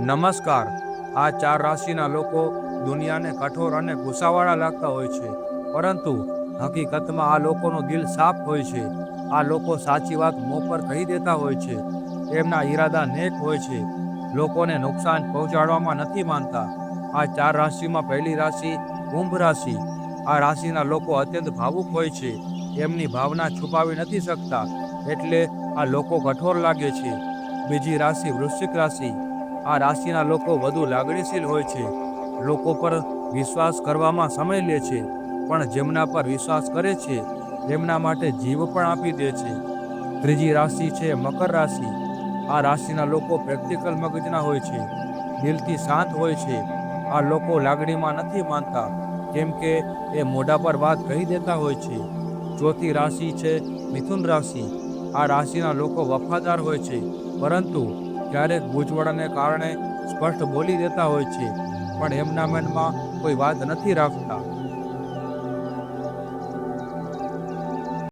નમસ્કાર। આ ચાર રાશિના લોકો દુનિયાને કઠોર અને ગુસ્સાવાળા લાગતા હોય છે, પરંતુ હકીકતમાં આ લોકોનું દિલ સાફ હોય છે। આ લોકો સાચી વાત મોં પર કહી દેતા હોય છે। તેમના ઈરાદા નેક હોય છે, લોકોને નુકસાન પહોંચાડવામાં નથી માનતા। આ ચાર રાશિમાં પહેલી રાશિ કુંભ રાશિ। આ રાશિના લોકો અત્યંત ભાવુક હોય છે, એમની ભાવના છુપાવી નથી શકતા, એટલે આ લોકો કઠોર લાગે છે। બીજી રાશિ વૃશ્ચિક રાશિ। આ રાશિના લોકો વધુ લાગણીશીલ હોય છે, લોકો પર વિશ્વાસ કરવામાં સમય લે છે, પણ જેમના પર વિશ્વાસ કરે છે તેમના માટે જીવ પણ આપી દે છે। ત્રીજી રાશિ છે મકર રાશિ। આ રાશિના લોકો પ્રેક્ટિકલ મગજના હોય છે, દિલથી શાંત હોય છે। આ લોકો લાગણીમાં નથી માનતા, કેમ કે એ મોઢા પર વાત કહી દેતા હોય છે। ચોથી રાશિ છે મિથુન રાશિ। આ રાશિના લોકો વફાદાર હોય છે, પરંતુ ક્યારેક ગૂંચવણને કારણે સ્પષ્ટ બોલી દેતા હોય છે, પણ એમના મનમાં કોઈ વાત નથી રાખતા।